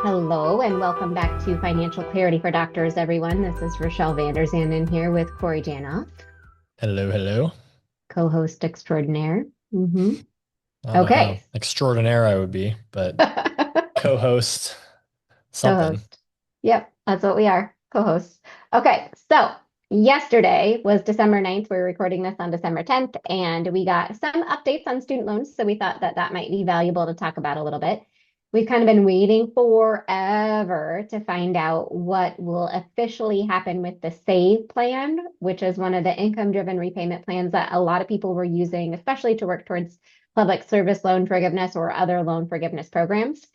Hello and welcome back to Financial Clarity for Doctors, everyone. This is Rachelle Vanderzanden here with Corey Janoff, Hello, hello. co-host extraordinaire. hmm I don't know how Okay. extraordinaire I would be, but co-host something. Co-host. Yep, that's what we are, co-hosts. Okay, so yesterday was December 9th. We're recording this on December 10th, and we got some updates on student loans. So we thought that that might be valuable to talk about a little bit. We've kind of been waiting forever to find out what will officially happen with the SAVE plan, which is one of the income-driven repayment plans that a lot of people were using, especially to work towards public service loan forgiveness or other loan forgiveness programs.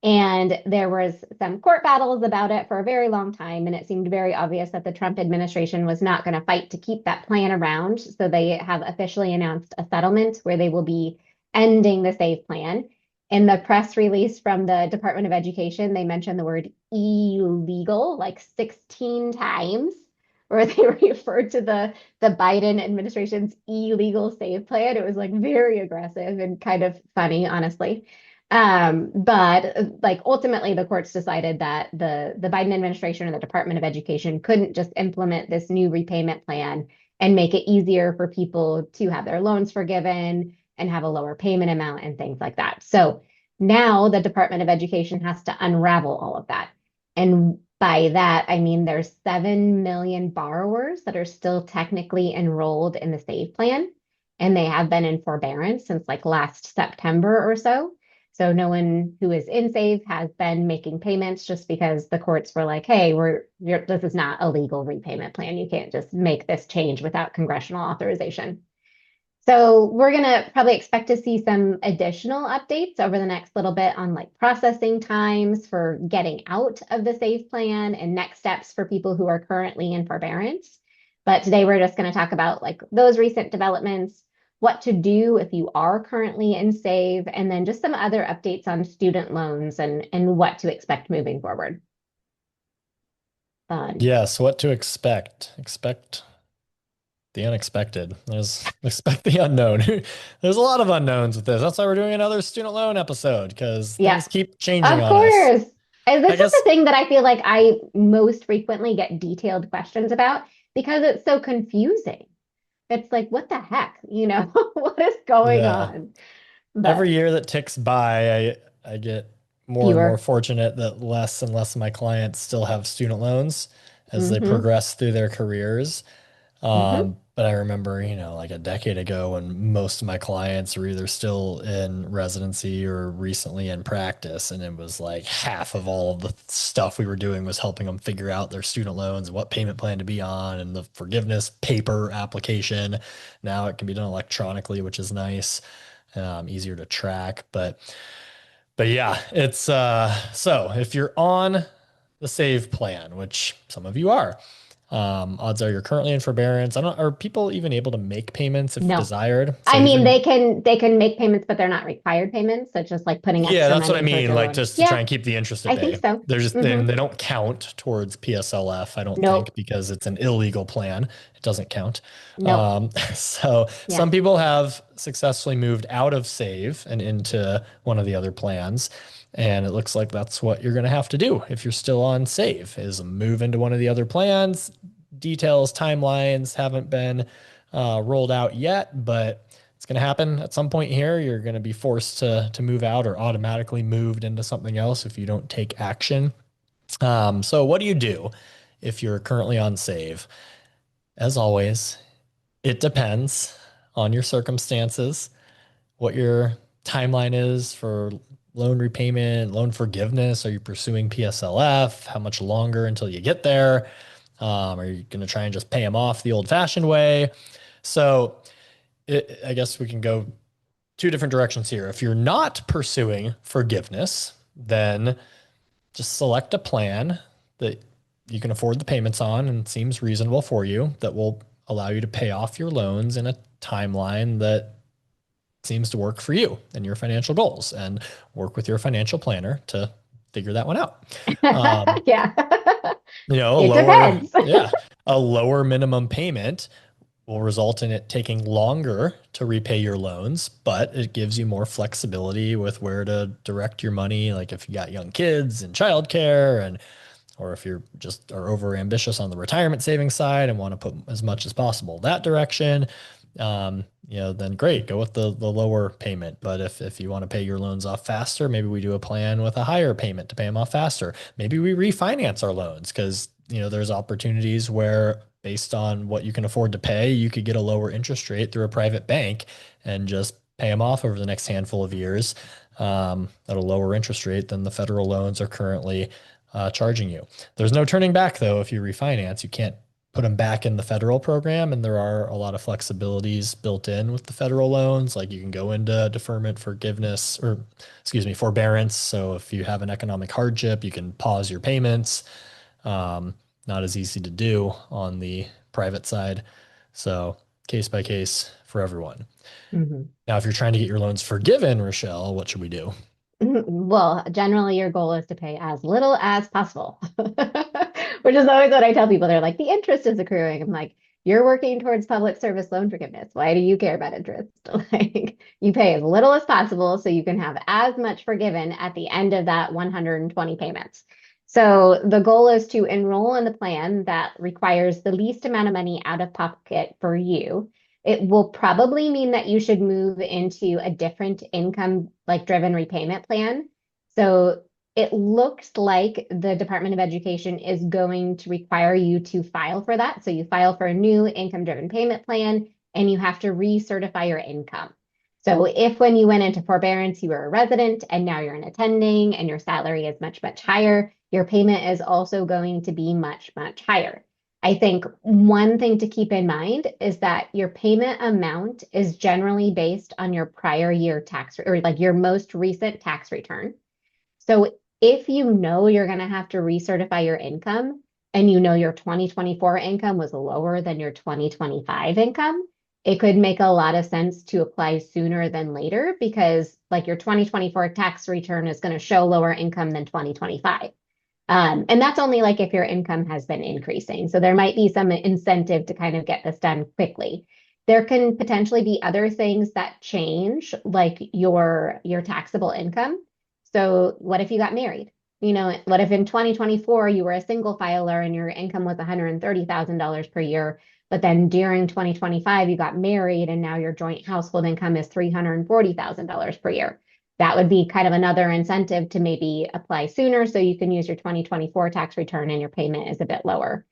And there was some court battles about it for a very long time, and it seemed very obvious that the Trump administration was not going to fight to keep that plan around. So they have officially announced a settlement where they will be ending the SAVE plan. In the press release from the Department of Education, they mentioned the word illegal like 16 times, where they referred to the Biden administration's illegal SAVE plan. It was like very aggressive and kind of funny, honestly. But like ultimately the courts decided that the Biden administration or the Department of Education couldn't just implement this new repayment plan and make it easier for people to have their loans forgiven and have a lower payment amount and things like that. So now the Department of Education has to unravel all of that. And by that, I mean there's 7 million borrowers that are still technically enrolled in the SAVE plan, and they have been in forbearance since like last September or so. So no one who is in SAVE has been making payments just because the courts were like, hey, this is not a legal repayment plan. You can't just make this change without congressional authorization. So we're going to probably expect to see some additional updates over the next little bit on like processing times for getting out of the SAVE plan and next steps for people who are currently in forbearance. But today we're just going to talk about like those recent developments, what to do if you are currently in SAVE, and then just some other updates on student loans and what to expect moving forward. Fun. Yes, what to expect. Expect the unexpected. Expect the unknown. There's a lot of unknowns with this. That's why we're doing another student loan episode because Yeah, things keep changing of on us. course. And I this is the guess, thing that I feel like I most frequently get detailed questions about because it's so confusing. It's like, what the heck? What is going yeah, on? every But year that ticks by, I get more and more fewer. fortunate that less and less of my clients still have student loans as they Mm-hmm. progress through their careers. Mm-hmm. But I remember, like a decade ago when most of my clients were either still in residency or recently in practice. And it was like half of all of the stuff we were doing was helping them figure out their student loans, what payment plan to be on, and the forgiveness paper application. Now it can be done electronically, which is nice, easier to track. But yeah, it's so if you're on the save plan, which some of you are, odds are you're currently in forbearance. I don't, are people even able to make payments if No. desired? I So mean, even, they can make payments, but they're not required payments. So it's just like putting yeah, extra that's what I money towards mean. your Like loan. just to Yeah, try and keep the interest at I think bay. so. They're just, Mm-hmm. then they don't count towards PSLF, I don't think, Nope. because it's an illegal plan. It doesn't count. Nope. So Yeah. some people have successfully moved out of save and into one of the other plans. And it looks like that's what you're going to have to do if you're still on save is move into one of the other plans. Details, timelines haven't been rolled out yet, but it's going to happen at some point here. You're going to be forced to move out or automatically moved into something else if you don't take action. So what do you do if you're currently on save? As always, it depends on your circumstances, what your timeline is for loan repayment, loan forgiveness. Are you pursuing PSLF? How much longer until you get there? Are you going to try and just pay them off the old fashioned way? So I guess we can go two different directions here. If you're not pursuing forgiveness, then just select a plan that you can afford the payments on and seems reasonable for you that will allow you to pay off your loans in a timeline that seems to work for you and your financial goals and work with your financial planner to figure that one out. Um, Yeah. a It lower, depends. yeah, a lower minimum payment will result in it taking longer to repay your loans, but it gives you more flexibility with where to direct your money. Like if you got young kids and childcare, and or if you're just are over ambitious on the retirement savings side and want to put as much as possible that direction, then great, go with the lower payment. But if you want to pay your loans off faster, maybe we do a plan with a higher payment to pay them off faster. Maybe we refinance our loans because there's opportunities where based on what you can afford to pay, you could get a lower interest rate through a private bank and just pay them off over the next handful of years at a lower interest rate than the federal loans are currently charging you. There's no turning back though. If you refinance, you can't put them back in the federal program, and there are a lot of flexibilities built in with the federal loans. Like you can go into deferment forgiveness, or excuse me, forbearance. So if you have an economic hardship, you can pause your payments. Not as easy to do on the private side. So case by case for everyone. Mhm. Now, if you're trying to get your loans forgiven, Rachelle, what should we do? Well, generally, your goal is to pay as little as possible, which is always what I tell people. They're like, the interest is accruing. I'm like, you're working towards public service loan forgiveness. Why do you care about interest? Like, you pay as little as possible so you can have as much forgiven at the end of that 120 payments. So the goal is to enroll in the plan that requires the least amount of money out of pocket for you. It will probably mean that you should move into a different income like driven repayment plan. So it looks like the Department of Education is going to require you to file for that. So you file for a new income driven payment plan and you have to recertify your income. So if when you went into forbearance, you were a resident and now you're an attending and your salary is much, much higher, your payment is also going to be much, much higher. I think one thing to keep in mind is that your payment amount is generally based on your prior year tax or like your most recent tax return. So if you know you're going to have to recertify your income and you know your 2024 income was lower than your 2025 income, it could make a lot of sense to apply sooner than later because like your 2024 tax return is going to show lower income than 2025. And that's only like if your income has been increasing. So there might be some incentive to kind of get this done quickly. There can potentially be other things that change, like your taxable income. So what if you got married? What if in 2024 you were a single filer and your income was $130,000 per year, but then during 2025 you got married and now your joint household income is $340,000 per year? That would be kind of another incentive to maybe apply sooner so you can use your 2024 tax return and your payment is a bit lower.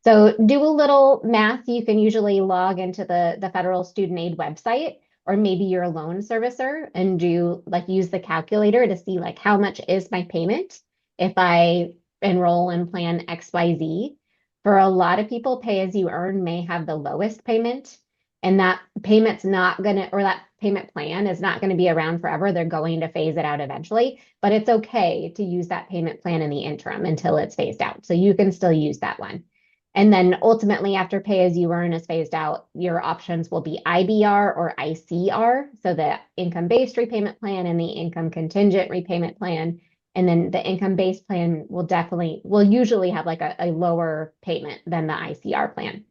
So do a little math. You can usually log into the federal student aid website, or maybe you're a loan servicer and do like use the calculator to see like how much is my payment if I enroll in plan XYZ. For a lot of people, pay as you earn may have the lowest payment, and that payment's not gonna, or that payment plan is not going to be around forever. They're going to phase it out eventually, but it's okay to use that payment plan in the interim until it's phased out. So you can still use that one. And then ultimately, after pay as you earn is phased out, your options will be IBR or ICR. So the income based repayment plan and the income contingent repayment plan. And then the income based plan will usually have like a lower payment than the ICR plan.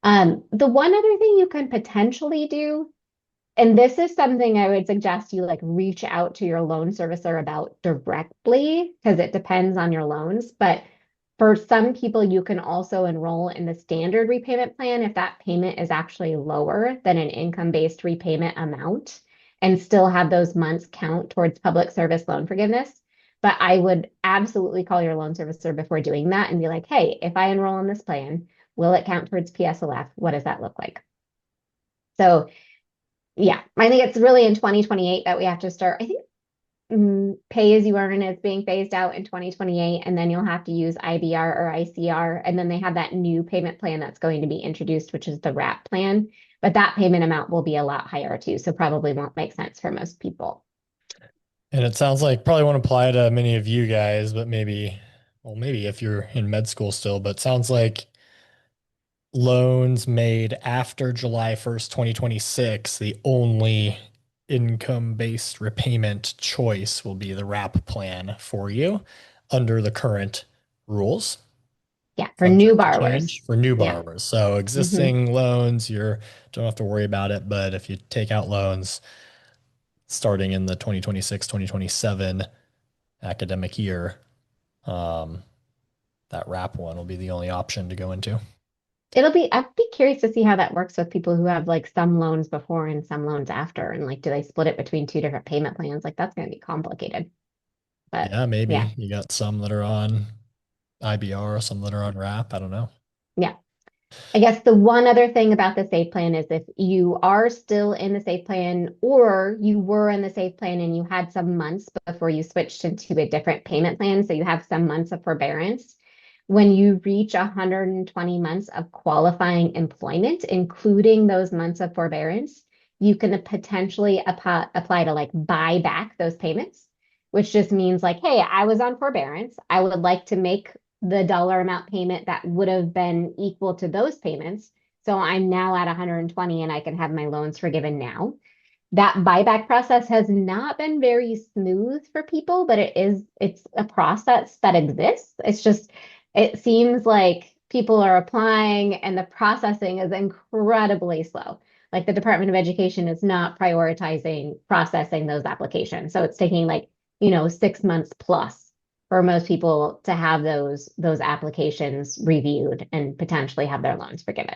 The one other thing you can potentially do, and this is something I would suggest you like reach out to your loan servicer about directly because it depends on your loans. But for some people, you can also enroll in the standard repayment plan if that payment is actually lower than an income-based repayment amount and still have those months count towards public service loan forgiveness. But I would absolutely call your loan servicer before doing that and be like, hey, if I enroll in this plan, will it count towards PSLF? What does that look like? So yeah, I think it's really in 2028 that we have to start. I think pay as you earn is being phased out in 2028, and then you'll have to use IBR or ICR. And then they have that new payment plan that's going to be introduced, which is the WRAP plan. But that payment amount will be a lot higher too. So probably won't make sense for most people. And it sounds like probably won't apply to many of you guys, but maybe, well, maybe if you're in med school still, but sounds like loans made after July 1st, 2026, the only income-based repayment choice will be the WRAP plan for you under the current rules. Yeah, for new subject to borrowers. change for new Yeah. borrowers. So Hmm. existing loans, you don't have to worry about it. But if you take out loans starting in the 2026-2027 academic year, um, that wrap one will be the only option to go into. I'd be curious to see how that works with people who have like some loans before and some loans after. And like, do they split it between two different payment plans? Like, that's going to be complicated. But Yeah, yeah, maybe you got some that are on IBR, some that are on wrap. I don't know. yeah. I guess the one other thing about the safe plan is if you are still in the safe plan or you were in the safe plan and you had some months before you switched into a different payment plan, so you have some months of forbearance, when you reach 120 months of qualifying employment, including those months of forbearance, you can potentially apply to like buy back those payments, which just means like, hey, I was on forbearance. I would like to make the dollar amount payment that would have been equal to those payments. So I'm now at 120 and I can have my loans forgiven now. That buyback process has not been very smooth for people, but it's a process that exists. It's just, it seems like people are applying and the processing is incredibly slow. Like the Department of Education is not prioritizing processing those applications. So it's taking like, 6 months plus for most people to have those applications reviewed and potentially have their loans forgiven.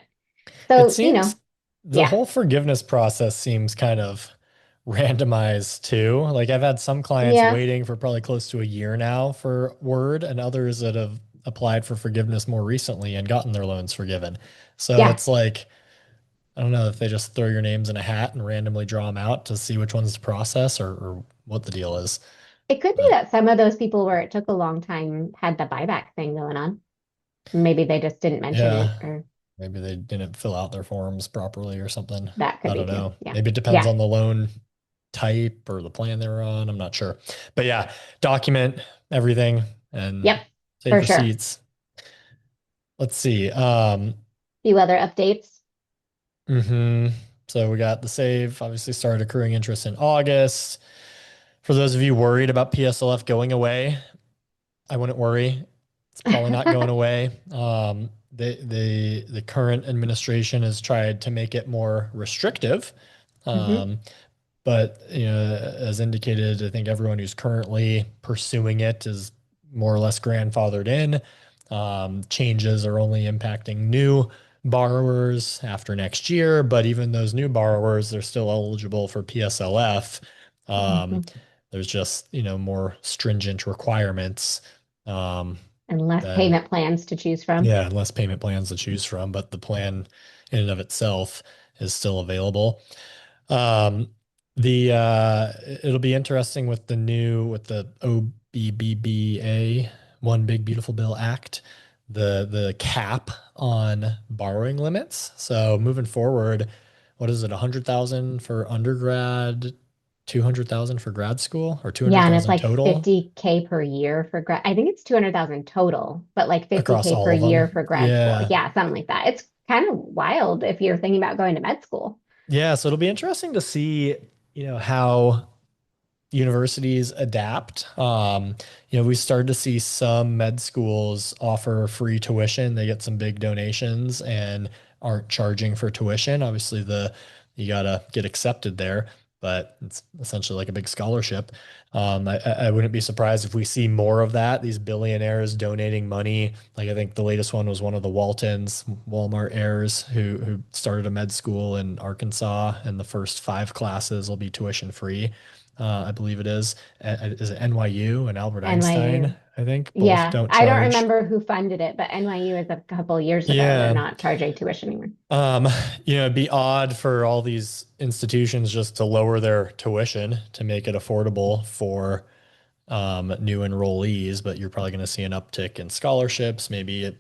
It So, seems the yeah, whole forgiveness process seems kind of randomized too. Like I've had some clients yeah, waiting for probably close to a year now for word, and others that have applied for forgiveness more recently and gotten their loans forgiven. So yeah. it's like, I don't know if they just throw your names in a hat and randomly draw them out to see which ones to process or what the deal is. It could be But that some of those people where it took a long time had the buyback thing going on. Maybe they just didn't mention it, yeah, or maybe they didn't fill out their forms properly or something. that could I be don't too. know. Yeah. Maybe it depends Yeah. on the loan type or the plan they were on. I'm not sure. But yeah, document everything and Yep, save for sure. receipts. Let's see. Few other updates. Mhm. So we got the save, obviously started accruing interest in August. For those of you worried about PSLF going away, I wouldn't worry. It's probably not going away. The current administration has tried to make it more restrictive. Hmm. Um, but as indicated, I think everyone who's currently pursuing it is more or less grandfathered in. Changes are only impacting new borrowers after next year, but even those new borrowers, they're still eligible for PSLF. Um, Hmm. there's just more stringent requirements um, And less than payment plans to choose from. yeah, and less payment plans to choose from, but the plan in and of itself is still available. Um, the it'll be interesting with the OBBBA, One Big Beautiful Bill Act, the cap on borrowing limits. So moving forward, what is it, 100,000 for undergrad, 200,000 for grad school, or Yeah, and it's 200,000 like total 50K per year for grad. I think it's 200,000 total, but like across 50K per all of year them? for grad school. Yeah. Yeah, something like that. It's kind of wild if you're thinking about going to med school. Yeah, so it'll be interesting to see, how universities adapt. We started to see some med schools offer free tuition. They get some big donations and aren't charging for tuition. Obviously, you gotta get accepted there, but it's essentially like a big scholarship. I wouldn't be surprised if we see more of that. These billionaires donating money. Like I think the latest one was one of the Waltons, Walmart heirs, who started a med school in Arkansas, and the first 5 classes will be tuition free. I believe it is. Is it NYU and Albert Einstein? NYU. I think both Yeah, don't I don't charge. remember who funded it, but NYU is a couple years ago. They're Yeah. not charging tuition anymore. Um, it'd be odd for all these institutions just to lower their tuition to make it affordable for new enrollees, but you're probably going to see an uptick in scholarships, maybe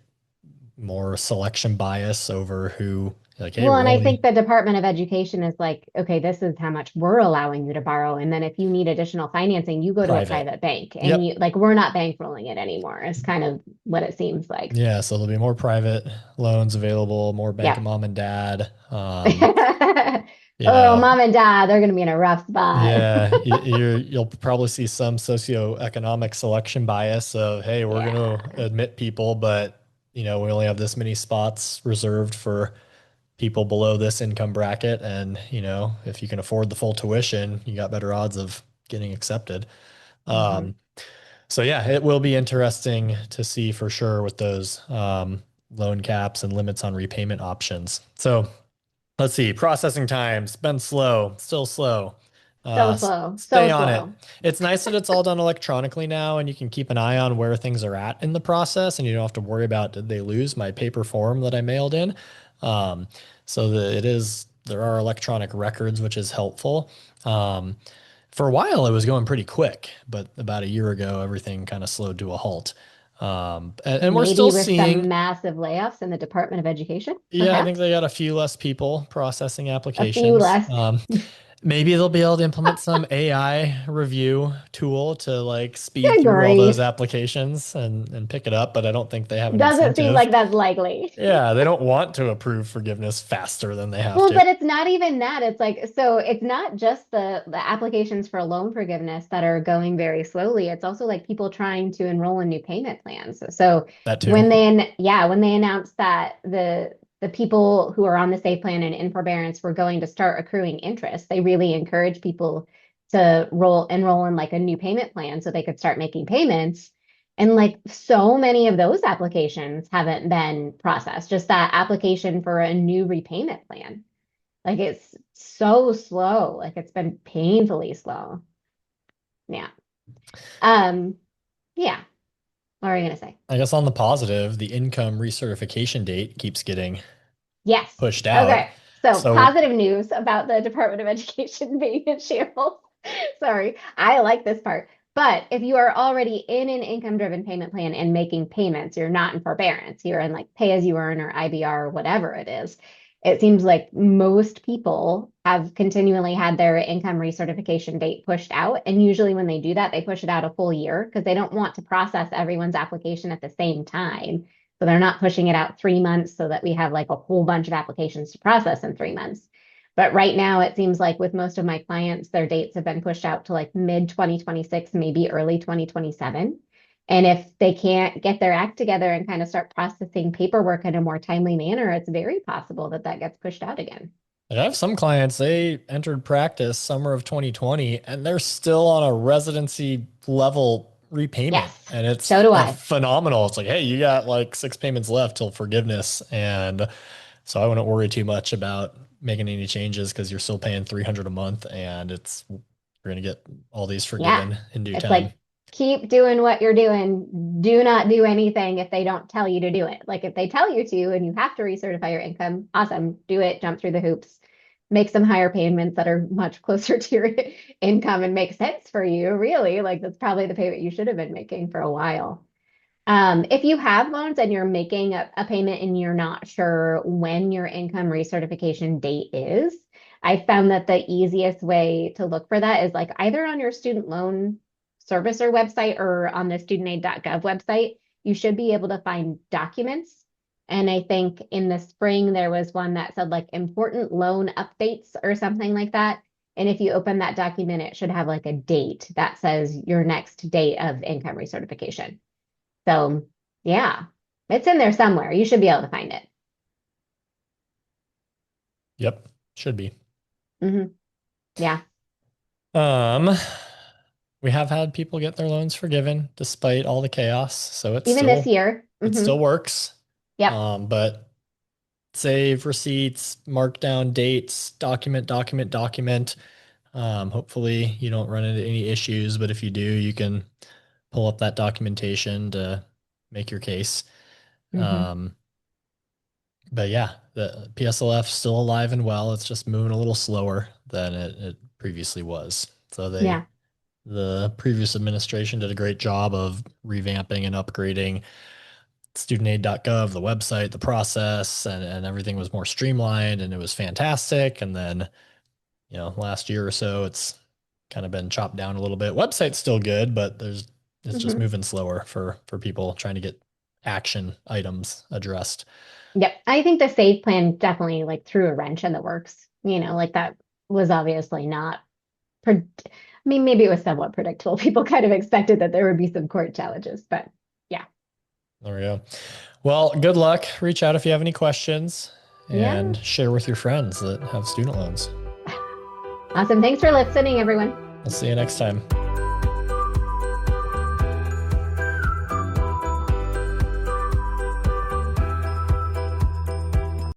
more selection bias over who, like, hey, Well, we're and I only think the Department of Education is like, okay, this is how much we're allowing you to borrow. And then if you need additional financing, you go to a private. private bank and Yep. you like, we're not bankrolling it anymore. It's kind of what it seems like. Yeah, so there'll be more private loans available, more bank of Yeah. mom and dad. You Oh, know, mom and dad, they're going to be in a rough spot. yeah, you'll probably see some socioeconomic selection bias of, hey, we're going Yeah. to admit people, but we only have this many spots reserved for people below this income bracket. And, if you can afford the full tuition, you got better odds of getting accepted. Mhm. Um, so yeah, it will be interesting to see for sure with those loan caps and limits on repayment options. So let's see, processing times been slow, still slow. So slow, Stay so on it. slow. It's nice that it's all done electronically now, and you can keep an eye on where things are at in the process, and you don't have to worry about did they lose my paper form that I mailed in. Um, so that there are electronic records, which is helpful. Um, for a while, it was going pretty quick, but about a year ago, everything kind of slowed to a halt. And we're still Maybe with seeing, some massive layoffs in the Department of Education, yeah, I think they perhaps got a few less people processing a few applications. less. Maybe they'll be able to implement some AI review tool to like speed Good through all those grief. applications and pick it up, but I don't think they have an Doesn't seem incentive. like that's likely. Yeah, they don't want to approve forgiveness faster than they have Well, to. but it's not even that. It's like, so it's not just the applications for loan forgiveness that are going very slowly. It's also like people trying to enroll in new payment plans. So That too. when they announced that the people who are on the safe plan and in forbearance were going to start accruing interest, they really encourage people to enroll in like a new payment plan so they could start making payments. And like so many of those applications haven't been processed, just that application for a new repayment plan. Like it's so slow. Like it's been painfully slow. Yeah. Um, yeah. What are you gonna say? I guess on the positive, the income recertification date keeps getting Yes. pushed out. Okay. So So positive news about the Department of Education being in shambles. Sorry. I like this part. But if you are already in an income-driven payment plan and making payments, you're not in forbearance. You're in like pay as you earn or IBR or whatever it is. It seems like most people have continually had their income recertification date pushed out. And usually when they do that, they push it out a full year because they don't want to process everyone's application at the same time. So they're not pushing it out 3 months so that we have like a whole bunch of applications to process in 3 months. But right now, it seems like with most of my clients, their dates have been pushed out to like mid 2026, maybe early 2027. And if they can't get their act together and kind of start processing paperwork in a more timely manner, it's very possible that that gets pushed out again. I have some clients, they entered practice summer of 2020 and they're still on a residency level repayment. Yes, And it's so do I. phenomenal. It's like, hey, you got like 6 payments left till forgiveness. And so I wouldn't worry too much about making any changes because you're still paying 300 a month and you're going to get all these Yeah. forgiven in due It's time. like keep doing what you're doing. Do not do anything if they don't tell you to do it. Like if they tell you to and you have to recertify your income, awesome. Do it, jump through the hoops, make some higher payments that are much closer to your income and make sense for you, really. Like that's probably the payment you should have been making for a while. If you have loans and you're making a payment and you're not sure when your income recertification date is, I found that the easiest way to look for that is like either on your student loan servicer website or on the studentaid.gov website. You should be able to find documents. And I think in the spring, there was one that said like important loan updates or something like that. And if you open that document, it should have like a date that says your next date of income recertification. So yeah, it's in there somewhere. You should be able to find it. Yep, should be. Yeah. Um, we have had people get their loans forgiven despite all the chaos, so Even this year. it still works. Yep. But save receipts, mark down dates, document. Hopefully you don't run into any issues, but if you do, you can pull up that documentation to make your case. hmm Um, but yeah, the PSLF still alive and well. It's just moving a little slower than it previously was. So Yeah. the previous administration did a great job of revamping and upgrading studentaid.gov, the website, the process, and everything was more streamlined and it was fantastic. And then, last year or so, it's kind of been chopped down a little bit. Website's still good, but it's just hmm moving slower for people trying to get action items addressed. Yep. I think the save plan definitely like threw a wrench in the works. Like that was obviously not I mean, maybe it was somewhat predictable. People kind of expected that there would be some court challenges, but yeah. There we go. Well, good luck. Reach out if you have any questions Yeah. and share with your friends that have student loans. Awesome. Thanks for listening, everyone. We'll see you next time.